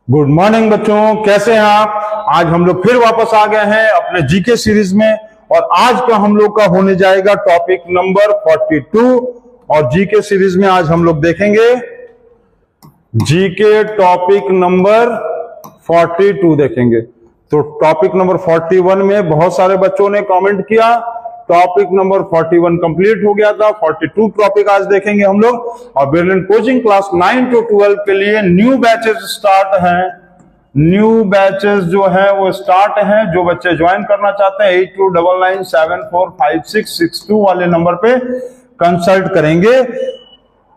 Good morning बच्चों, कैसे हैं आप। आज हम लोग फिर वापस आ गए हैं अपने जीके सीरीज में और आज का हम लोग का होने जाएगा टॉपिक नंबर 42 और जीके सीरीज में आज हम लोग देखेंगे जीके टॉपिक नंबर 42 देखेंगे। तो टॉपिक नंबर 41 में बहुत सारे बच्चों ने कमेंट किया, टॉपिक नंबर 41 कंप्लीट हो गया था। 42 टॉपिक आज देखेंगे हम लोग। और ब्रिलियंट कोचिंग क्लास 9 to 12 के लिए न्यू बैचेस स्टार्ट हैं। न्यू बैचेस जो है वो स्टार्ट हैं। जो बच्चे ज्वाइन करना चाहते हैं 8299745662 वाले नंबर पे कंसल्ट करेंगे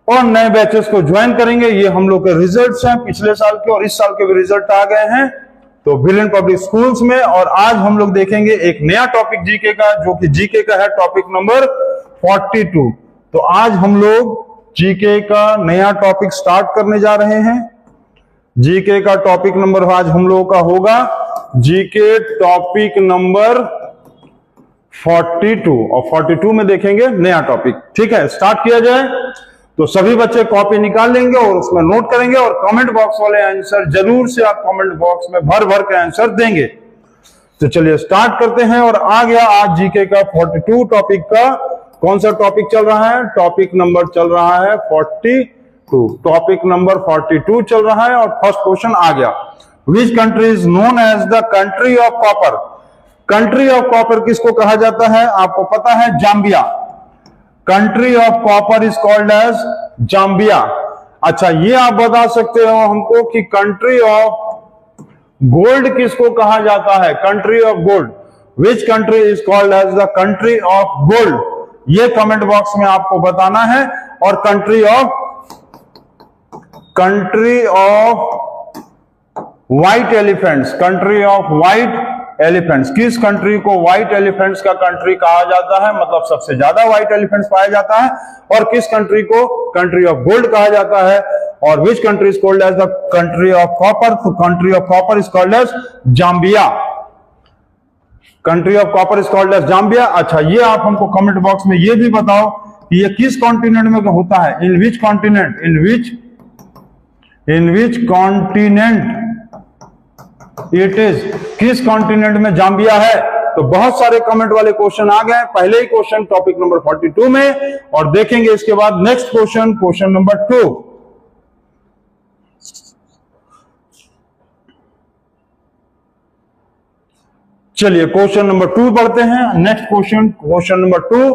और नए बैचेस को ज्वाइन करेंगे। ये हम लोग के रिजल्ट्स हैं पिछले साल के और इस साल के भी रिजल्ट आ गए हैं तो ब्रिलियंट पब्लिक स्कूल्स में। और आज हम लोग देखेंगे एक नया टॉपिक जीके का, जो कि जीके का है टॉपिक नंबर 42। तो आज हम लोग जीके का नया टॉपिक स्टार्ट करने जा रहे हैं। जीके का टॉपिक नंबर आज हम लोगों का होगा जीके टॉपिक नंबर 42 और 42 में देखेंगे नया टॉपिक। ठीक है, स्टार्ट किया जाए। तो सभी बच्चे कॉपी निकाल लेंगे और उसमें नोट करेंगे और कमेंट बॉक्स वाले आंसर जरूर से आप कमेंट बॉक्स में भर भर के आंसर देंगे। तो चलिए स्टार्ट करते हैं। और आ गया आज जीके का 42 टॉपिक का। कौन सा टॉपिक चल रहा है? टॉपिक नंबर चल रहा है 42। टॉपिक नंबर 42 चल रहा है और फर्स्ट क्वेश्चन आ गया। Which country is known as the country of copper? Country of copper किसको कहा जाता है? आपको पता है, Zambia. Country of copper is called as Zambia. अच्छा, ये आप बता सकते हो हमको कि कंट्री ऑफ गोल्ड किसको कहा जाता है? Country of gold, which country is called as the country of gold? ये कमेंट बॉक्स में आपको बताना है। और country of white elephants, country of white elephants, किस कंट्री को व्हाइट एलिफेंट्स का कंट्री कहा जाता है? मतलब सबसे ज्यादा व्हाइट एलिफेंट्स पाया जाता है। और किस कंट्री को कंट्री ऑफ गोल्ड कहा जाता है? और which country is called as the country of copper? तो country of copper is called as Zambia. Country of copper is called as Zambia. अच्छा, ये आप हमको कमेंट बॉक्स में ये भी बताओ कि ये किस कॉन्टिनेंट में होता है? In which continent? In which continent it is? किस कॉन्टिनेंट में जाम्बिया है? तो बहुत सारे कमेंट वाले क्वेश्चन आ गए पहले ही क्वेश्चन टॉपिक नंबर 42 में। और देखेंगे इसके बाद नेक्स्ट क्वेश्चन, क्वेश्चन नंबर 2। चलिए क्वेश्चन नंबर 2 पढ़ते हैं। Next question, question number 2।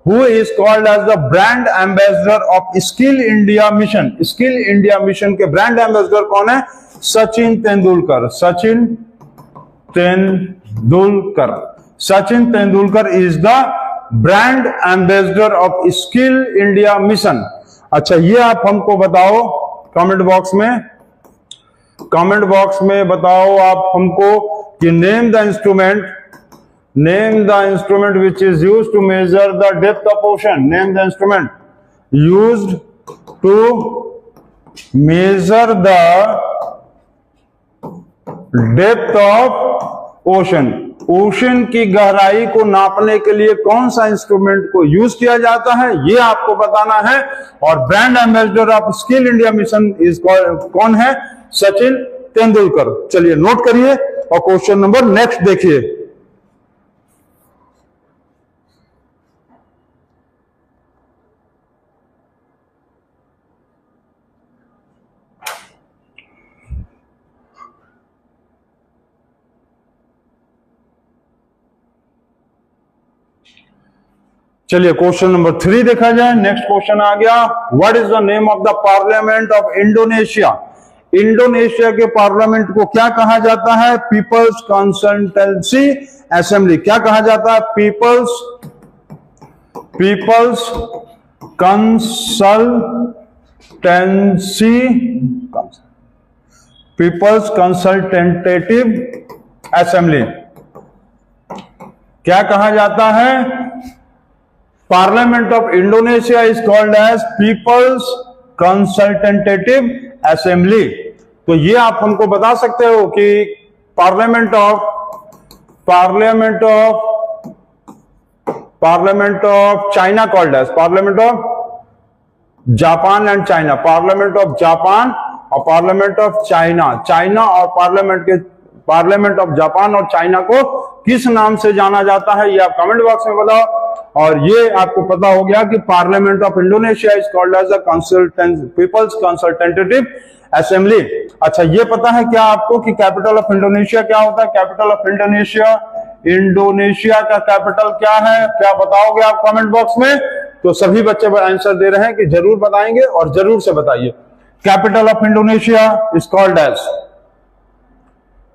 Who is called as the brand ambassador of skill India mission? Skill India mission के ब्रांड एम्बेसडर कौन है? Sachin Tendulkar. Sachin Tendulkar. Sachin Tendulkar is the brand ambassador of skill India mission. अच्छा, ये आप हमको बताओ कमेंट बॉक्स में। कमेंट बॉक्स में बताओ आप हमको कि name the instrument which is used to measure the depth of ocean. Name the instrument used to measure the depth of ocean. Ocean की गहराई को नापने के लिए कौन सा इंस्ट्रूमेंट को यूज किया जाता है, ये आपको बताना है। और brand ambassador of skill India mission is कौन है? सचिन तेंदुलकर। चलिए नोट करिए और क्वेश्चन नंबर नेक्स्ट देखिए। चलिए क्वेश्चन नंबर 3 देखा जाए। नेक्स्ट क्वेश्चन आ गया। What is the name of the parliament of Indonesia? Indonesia के पार्लियामेंट को क्या कहा जाता है? People's consultancy assembly. क्या कहा जाता है? People's consultative assembly. क्या कहा जाता है? Parliament of Indonesia is called as people's consultative assembly. तो ये आप हमको बता सकते हो कि parliament of China called as parliament of Japan and China. Parliament of Japan और पार्लियामेंट ऑफ चाइना, चाइना और पार्लियामेंट ऑफ जापान और चाइना को किस नाम से जाना जाता है, ये आप कमेंट बॉक्स में बताओ। और ये आपको पता हो गया कि parliament of Indonesia is called as the people's consultative assembly. अच्छा, ये पता है क्या आपको कि कैपिटल ऑफ इंडोनेशिया क्या होता है? कैपिटल ऑफ इंडोनेशिया, इंडोनेशिया का कैपिटल क्या है, क्या बताओगे आप कमेंट बॉक्स में? तो सभी बच्चे आंसर दे रहे हैं कि जरूर बताएंगे और जरूर से बताइए। Capital of Indonesia is called as,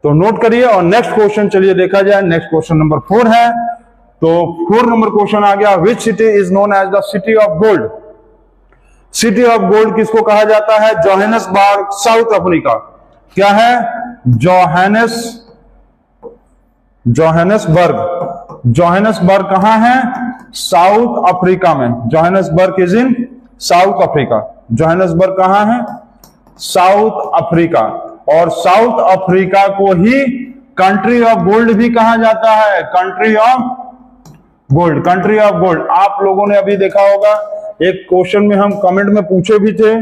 तो नोट करिए। और नेक्स्ट क्वेश्चन चलिए देखा जाए। नेक्स्ट क्वेश्चन नंबर 4 है। तो 4 नंबर क्वेश्चन आ गया, which city is known as the city of gold? City of gold किसको कहा जाता है? Johannesburg, South Africa. क्या है? जोहानिसबर्ग। जोहानिसबर्ग कहां है? साउथ अफ्रीका में। Johannesburg is in South Africa. Johannesburg कहां है? South Africa. और साउथ अफ्रीका को ही कंट्री ऑफ गोल्ड भी कहा जाता है। Country of gold, country of gold. आप लोगों ने अभी देखा होगा एक क्वेश्चन में, हम कमेंट में पूछे भी थे,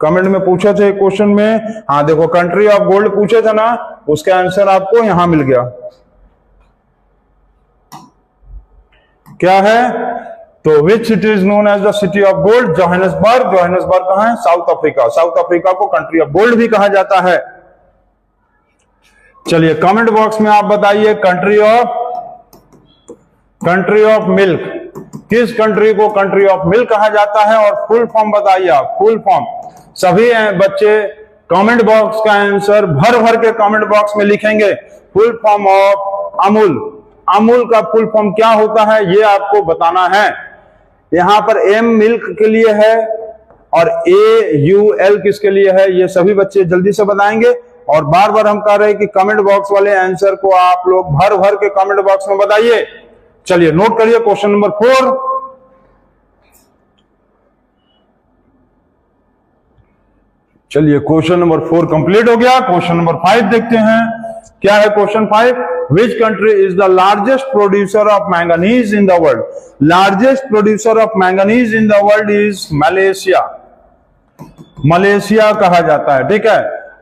कमेंट में पूछे थे क्वेश्चन में। हाँ देखो, कंट्री ऑफ गोल्ड पूछे थे ना, उसका आंसर आपको यहां मिल गया। क्या है? तो which city is known as the city of gold? Johannesburg. Johannesburg कहां है? South Africa. साउथ अफ्रीका को कंट्री ऑफ गोल्ड भी कहा जाता है। चलिए कमेंट बॉक्स में आप बताइए, कंट्री ऑफ मिल्क, किस कंट्री को कंट्री ऑफ मिल्क कहा जाता है? और फुल फॉर्म बताइए आप, फुल फॉर्म। सभी बच्चे कमेंट बॉक्स का आंसर भर भर के कमेंट बॉक्स में लिखेंगे। Full form of Amul. Amul का फुल फॉर्म क्या होता है ये आपको बताना है। यहां पर एम मिल्क के लिए है और AUL किसके लिए है, ये सभी बच्चे जल्दी से बताएंगे। और बार बार हम कह रहे हैं कि कमेंट बॉक्स वाले आंसर को आप लोग भर भर के कमेंट बॉक्स में बताइए। चलिए नोट करिए क्वेश्चन नंबर 4। चलिए क्वेश्चन नंबर 4 कंप्लीट हो गया। क्वेश्चन नंबर 5 देखते हैं। क्या है question 5? Which country is the largest producer of manganese in the world? Largest producer of manganese in the world is Malaysia. Malaysia कहा जाता है, ठीक है।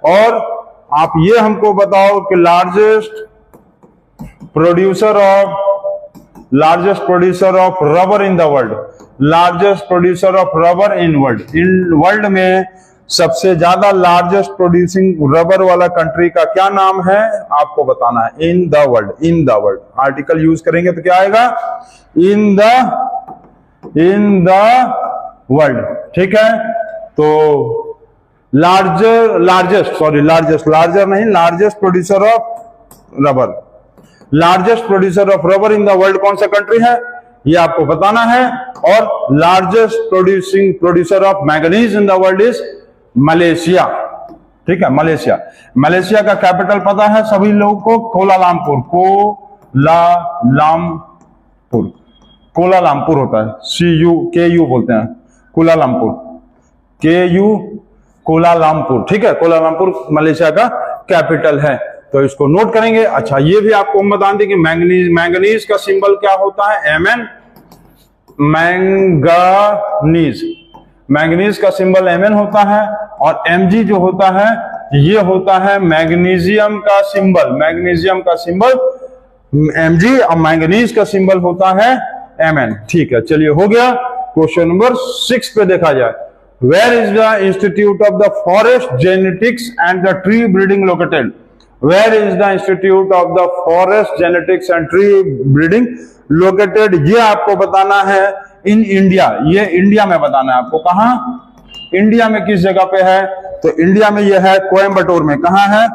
और आप ये हमको बताओ कि largest producer of rubber in the world. Largest producer of rubber in world में सबसे ज्यादा लार्जेस्ट प्रोड्यूसिंग रबर वाला कंट्री का क्या नाम है आपको बताना है। In the world article use करेंगे तो क्या आएगा? इन द वर्ल्ड, ठीक है। तो largest producer of rubber, largest producer of rubber in the world कौन सा कंट्री है ये आपको बताना है। और largest producer of manganese in the world is Malaysia, ठीक है। मलेशिया का कैपिटल पता है सभी लोगों को? कोलालमपुर होता है। KU बोलते हैं, कोलालमपुर, ठीक है। कोलालमपुर मलेशिया का कैपिटल है, तो इसको नोट करेंगे। अच्छा, ये भी आपको हम बता दें कि मैंगनीज का सिंबल क्या होता है? Mn। मैंगनीज का सिंबल Mn होता है। और Mg जो होता है ये होता है मैग्नीशियम का सिंबल। Mg और मैंगनीज का सिंबल होता है Mn, ठीक है। चलिए हो गया। क्वेश्चन नंबर 6 पे देखा जाए। Where is the institute of the forest genetics and the tree breeding located? Where is the Institute of the Forest Genetics and Tree Breeding located? ये आपको बताना है इन इंडिया। ये इंडिया में बताना है आपको। कहां? इंडिया में किस जगह पे है? तो इंडिया में ये है कोयम्बटूर में। कहां है?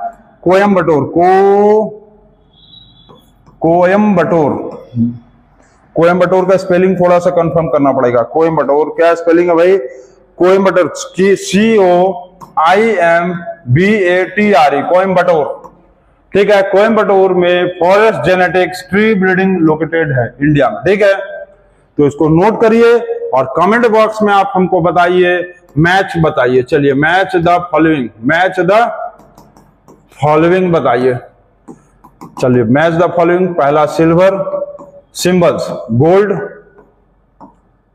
कोयम्बटूर का स्पेलिंग थोड़ा सा कंफर्म करना पड़ेगा। कोयम्बटूर क्या स्पेलिंग है भाई? कोयम्बटूर, COIMBATRE, कोयम्बटूर, ठीक है। कोयम्बटूर में forest genetics tree breeding located है इंडिया में, ठीक है। तो इसको नोट करिए और कमेंट बॉक्स में आप हमको बताइए, मैच बताइए। चलिए मैच द फॉलोइंग बताइए। चलिए मैच द फॉलोइंग। पहला सिल्वर सिंबल्स, गोल्ड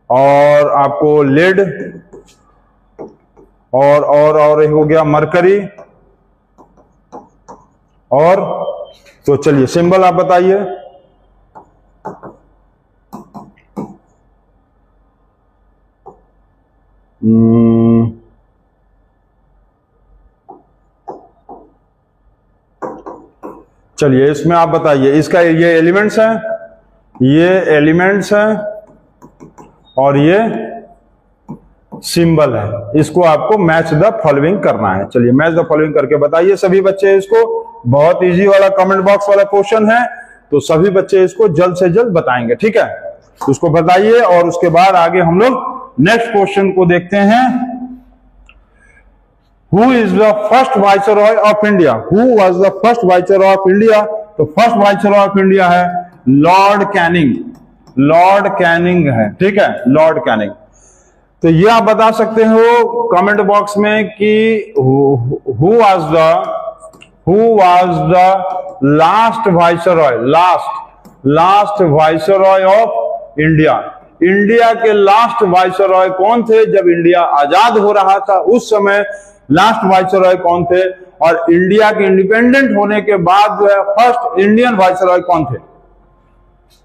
और आपको लेड और हो गया मरकरी। और तो चलिए सिंबल आप बताइए। चलिए इसमें आप बताइए, इसका ये एलिमेंट्स हैं, ये एलिमेंट्स हैं और ये सिंबल है। इसको आपको मैच द फॉलोइंग करना है। चलिए मैच द फॉलोइंग करके बताइए सभी बच्चे इसको। बहुत इजी वाला कमेंट बॉक्स वाला क्वेश्चन है, तो सभी बच्चे इसको जल्द से जल्द बताएंगे, ठीक है। उसको बताइए और उसके बाद आगे हम लोग नेक्स्ट क्वेश्चन को देखते हैं। Who is the first viceroy of India? Who was the first viceroy of India? तो फर्स्ट वाइसरॉय ऑफ इंडिया है लॉर्ड कैनिंग। लॉर्ड कैनिंग है, ठीक है, लॉर्ड कैनिंग। तो ये आप बता सकते हो कमेंट बॉक्स में कि who was the last viceroy, last viceroy of India? India के लास्ट वाइसरॉय कौन थे? जब इंडिया आजाद हो रहा था उस समय लास्ट वाइसरॉय कौन थे? और इंडिया के इंडिपेंडेंट होने के बाद जो है फर्स्ट इंडियन वाइसरॉय कौन थे?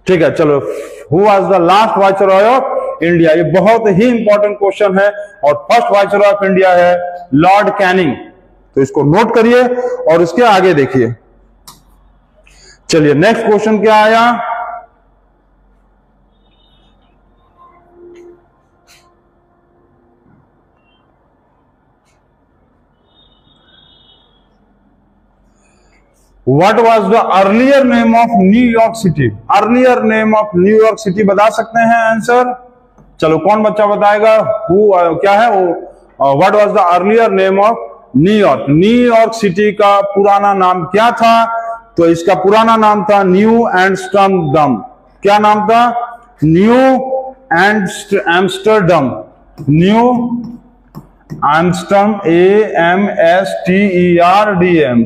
ठीक है, चलो who was the last viceroy of India, ये बहुत ही इंपॉर्टेंट क्वेश्चन है। और फर्स्ट वाइसरॉय ऑफ इंडिया है लॉर्ड कैनिंग। तो इसको नोट करिए और इसके आगे देखिए। चलिए नेक्स्ट क्वेश्चन क्या आया? What was the earlier name of New York City? Earlier name of New York City बता सकते हैं आंसर? चलो कौन बच्चा बताएगा? क्या है वो? What was the earlier name of New York? New York city का पुराना नाम क्या था? तो इसका पुराना नाम था न्यू एम्स्टर्डम। क्या नाम था? New Amsterdam. New Amsterdam, AMSTERDM,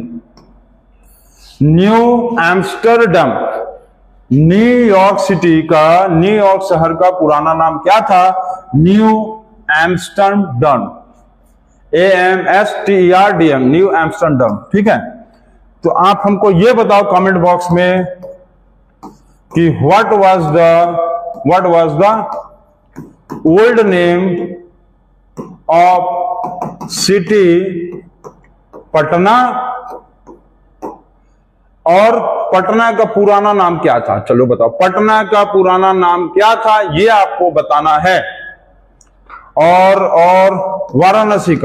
new Amsterdam. New York city का, न्यूयॉर्क शहर का पुराना नाम क्या था? New Amsterdam, AMSTERDM, new Amsterdam, ठीक है। तो आप हमको ये बताओ कमेंट बॉक्स में कि what was the old name of city Patna, और पटना का पुराना नाम क्या था? चलो बताओ, पटना का पुराना नाम क्या था ये आपको बताना है। और वाराणसी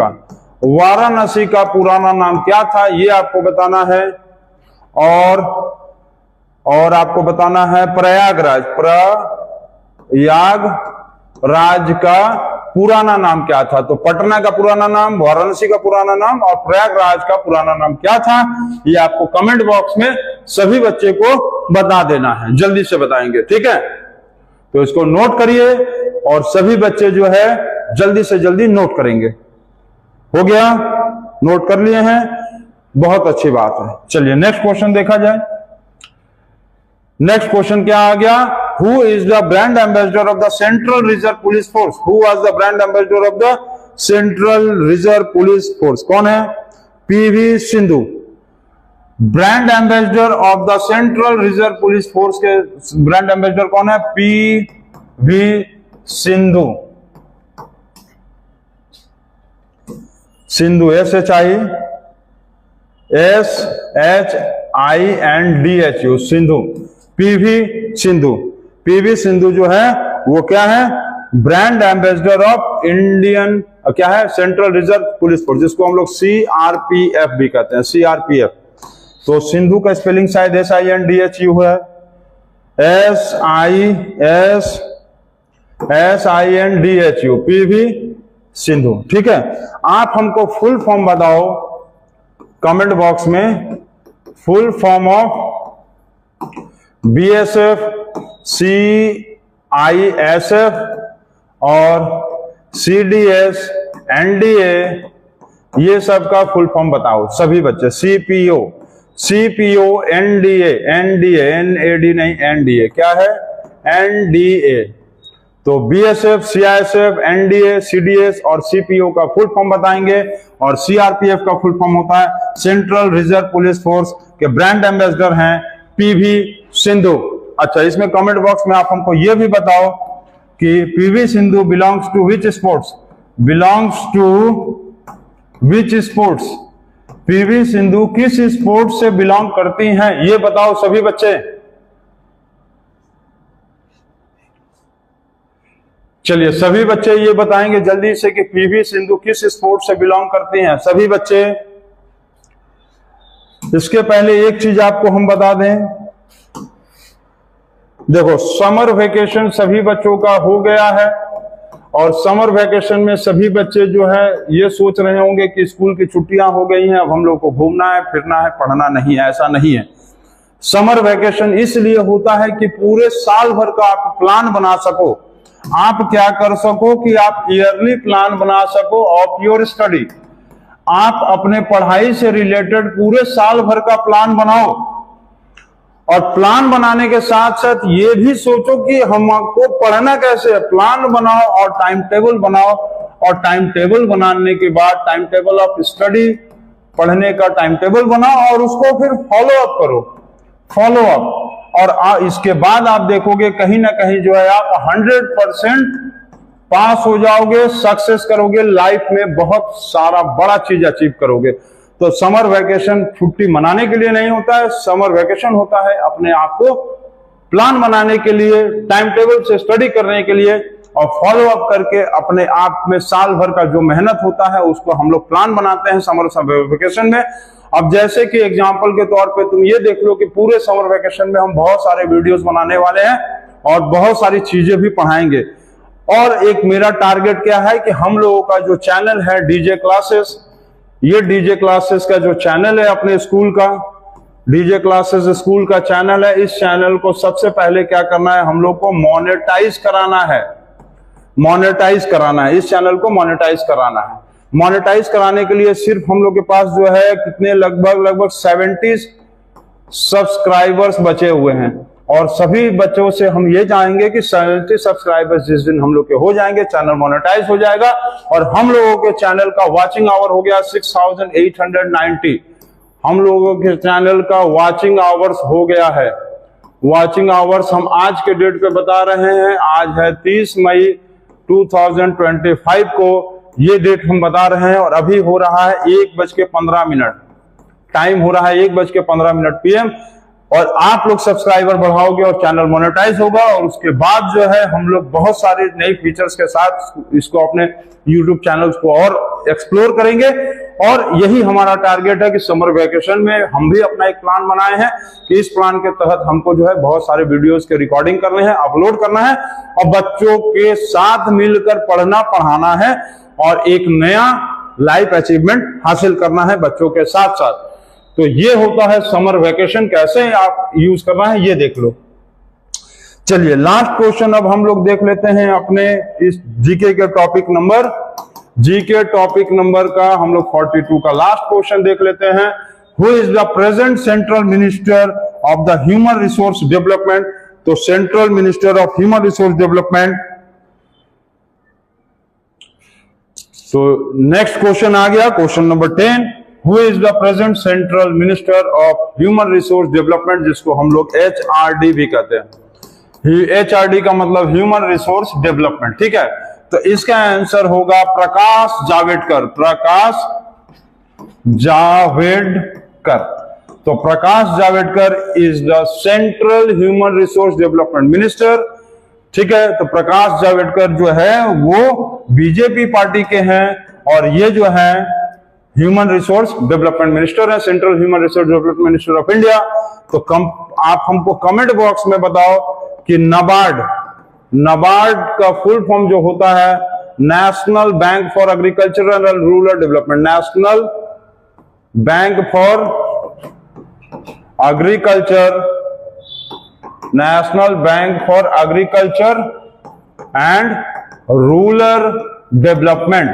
का पुराना नाम क्या था ये आपको बताना है। और आपको बताना है प्रयागराज का पुराना नाम क्या था? तो पटना का पुराना नाम, वाराणसी का पुराना नाम और प्रयागराज का पुराना नाम क्या था? ये आपको कमेंट बॉक्स में सभी बच्चे को बता देना है, जल्दी से बताएंगे, ठीक है। तो इसको नोट करिए और सभी बच्चे जो है जल्दी से जल्दी नोट करेंगे। हो गया? नोट कर लिए हैं, बहुत अच्छी बात है। चलिए नेक्स्ट क्वेश्चन देखा जाए। नेक्स्ट क्वेश्चन क्या आ गया? Who is the brand ambassador of the Central Reserve Police Force? Who was the brand ambassador of the Central Reserve Police Force? कौन है? PV Sindhu. Brand ambassador of the central reserve police force के brand ambassador कौन है? PV Sindhu. Sindhu SHINDHU, Sindhu. PV Sindhu जो है वो क्या है? ब्रांड एम्बेसडर ऑफ इंडियन, क्या है? सेंट्रल रिजर्व पुलिस फोर्स, जिसको हम लोग CRPF भी कहते हैं, CRPF। तो सिंधु का स्पेलिंग शायद SINDHU है, SINDHU, PV सिंधु, ठीक है। आप हमको फुल फॉर्म बताओ कमेंट बॉक्स में। Full form of BSF, CISF और CDS, NDA, ये सब का फुल फॉर्म बताओ सभी बच्चे। CPO, NDA, NAD नहीं, NDA क्या है? NDA। तो बीएसएफ, सीआईएसएफ, एनडीए, सीडीएस और सीपीओ का फुल फॉर्म बताएंगे। और सीआरपीएफ का फुल फॉर्म होता है सेंट्रल रिजर्व पुलिस फोर्स के ब्रांड एम्बेसडर हैं पीवी सिंधु। अच्छा, इसमें कमेंट बॉक्स में आप हमको ये भी बताओ कि PV Sindhu belongs to which sports, belongs to which sports, PV Sindhu किस स्पोर्ट्स से बिलोंग करती हैं, ये बताओ सभी बच्चे। चलिए सभी बच्चे ये बताएंगे जल्दी से कि पीवी सिंधु किस स्पोर्ट से बिलोंग करती हैं, सभी बच्चे। इसके पहले एक चीज आपको हम बता दें, देखो समर वेकेशन सभी बच्चों का हो गया है और समर वेकेशन में सभी बच्चे जो है ये सोच रहे होंगे कि स्कूल की छुट्टियां हो गई हैं, अब हम लोग को घूमना है, फिरना है, पढ़ना नहीं है। ऐसा नहीं है। समर वेकेशन इसलिए होता है कि पूरे साल भर का आप प्लान बना सको, आप क्या कर सको कि आप ईयरली प्लान बना सको ऑफ योर स्टडी। आप अपने पढ़ाई से रिलेटेड पूरे साल भर का प्लान बनाओ और प्लान बनाने के साथ साथ ये भी सोचो कि हमको पढ़ना कैसे है। प्लान बनाओ और टाइम टेबल बनाओ और टाइम टेबल बनाने के बाद टाइम टेबल ऑफ स्टडी, पढ़ने का टाइम टेबल बनाओ और उसको फिर फॉलो अप करो, फॉलो अप। और इसके बाद आप देखोगे कहीं ना कहीं जो है आप 100% पास हो जाओगे, सक्सेस करोगे लाइफ में, बहुत सारा बड़ा चीज अचीव करोगे। तो समर वेकेशन छुट्टी मनाने के लिए नहीं होता है, समर वेकेशन होता है अपने आप को प्लान बनाने के लिए, टाइम टेबल से स्टडी करने के लिए और फॉलो अप करके अपने आप में साल भर का जो मेहनत होता है उसको हम लोग प्लान बनाते हैं समर वेकेशन में। अब जैसे कि एग्जांपल के तौर पे तुम ये देख लो कि पूरे समर वेकेशन में हम बहुत सारे वीडियोस बनाने वाले हैं और बहुत सारी चीजें भी पढ़ाएंगे। और एक मेरा टारगेट क्या है कि हम लोगों का जो चैनल है डीजे क्लासेस, ये डीजे क्लासेस का जो चैनल है अपने स्कूल का, डीजे क्लासेस स्कूल का चैनल है, इस चैनल को सबसे पहले क्या करना है, हम लोग को मोनेटाइज कराना है, मोनेटाइज कराना है, इस चैनल को मोनेटाइज कराना है। मोनेटाइज कराने के लिए सिर्फ हम लोग के पास जो है कितने लगभग 70 सब्सक्राइबर्स बचे हुए हैं और सभी बच्चों से हम ये चाहेंगे कि 70 सब्सक्राइबर्स जिस दिन हम लोग के हो जाएंगे चैनल मोनेटाइज हो जाएगा और हम लोगों के चैनल का वॉचिंग आवर हो गया 6890। हम लोगों के चैनल का वॉचिंग आवर्स हो गया है। वॉचिंग आवर्स हम आज के डेट पे बता रहे हैं, आज है 30 मई 2025 को ये डेट हम बता रहे हैं और अभी हो रहा है 1:15, टाइम हो रहा है 1:15 PM और आप लोग सब्सक्राइबर बढ़ाओगे और चैनल मोनेटाइज होगा और उसके बाद जो है हम लोग बहुत सारे नए फीचर्स के साथ इसको अपने YouTube चैनल्स को और एक्सप्लोर करेंगे। और यही हमारा टारगेट है कि समर वेकेशन में हम भी अपना एक प्लान बनाए हैं कि इस प्लान के तहत हमको जो है बहुत सारे वीडियोस के रिकॉर्डिंग करने हैं, अपलोड करना है और बच्चों के साथ मिलकर पढ़ना पढ़ाना है और एक नया लाइफ अचीवमेंट हासिल करना है बच्चों के साथ साथ। तो ये होता है समर वेकेशन, कैसे आप यूज करना है ये देख लो। चलिए लास्ट क्वेश्चन अब हम लोग देख लेते हैं अपने इस जीके के topic number, GK topic number का हम लोग 42 का लास्ट क्वेश्चन देख लेते हैं। Who is the present central minister of the human resource development. तो central minister of human resource development, तो नेक्स्ट क्वेश्चन आ गया question number 10। Who is the present central minister of human resource development, जिसको हम लोग HRD भी कहते हैं। HRD का मतलब ह्यूमन रिसोर्स डेवलपमेंट, ठीक है। तो इसका आंसर होगा प्रकाश जावड़ेकर, प्रकाश जावड़ेकर। तो Prakash Javadekar is the central human resource development minister, ठीक है। तो प्रकाश जावड़ेकर जो है वो बीजेपी पार्टी के हैं और ये जो है ह्यूमन रिसोर्स डेवलपमेंट मिनिस्टर है, central human resource development minister of India. तो आप हमको कमेंट बॉक्स में बताओ कि नाबार्ड, नाबार्ड का फुल फॉर्म जो होता है national bank for agricultural and rural development, national bank for agriculture, national bank for agriculture and rural development,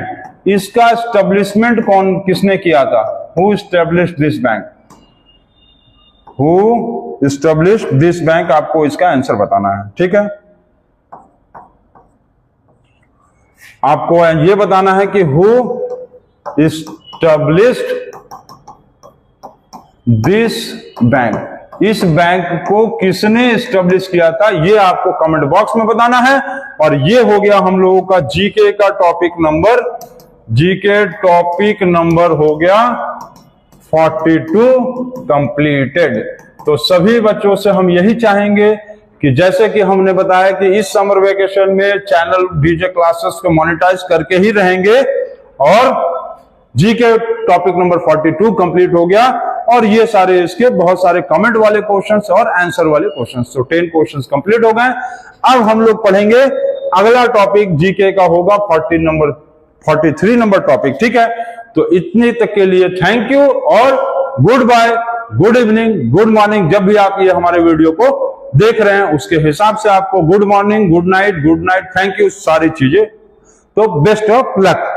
इसका एस्टेब्लिशमेंट किसने किया था? Who established this bank, who established this bank, आपको इसका आंसर बताना है, ठीक है। आपको ये बताना है कि हु एस्टैब्लिश्ड दिस बैंक, इस बैंक को किसने एस्टैब्लिश किया था, ये आपको कमेंट बॉक्स में बताना है। और ये हो गया हम लोगों का जीके का topic number, GK topic number हो गया 42 कंप्लीटेड। तो सभी बच्चों से हम यही चाहेंगे कि जैसे कि हमने बताया कि इस समर वेकेशन में चैनल डीजे क्लासेस को मोनेटाइज करके ही रहेंगे, और जीके टॉपिक नंबर 42 कंप्लीट हो गया, और ये सारे इसके बहुत सारे कमेंट वाले क्वेश्चंस और आंसर वाले क्वेश्चंस, तो 10 क्वेश्चंस कंप्लीट हो गए। अब हम लोग पढ़ेंगे अगला टॉपिक जीके का होगा 43 नंबर टॉपिक, ठीक है। तो इतने तक के लिए थैंक यू और goodbye, good evening, good morning. जब भी आप ये हमारे वीडियो को देख रहे हैं उसके हिसाब से आपको good morning, good night, thank you सारी चीजें। तो बेस्ट ऑफ लक।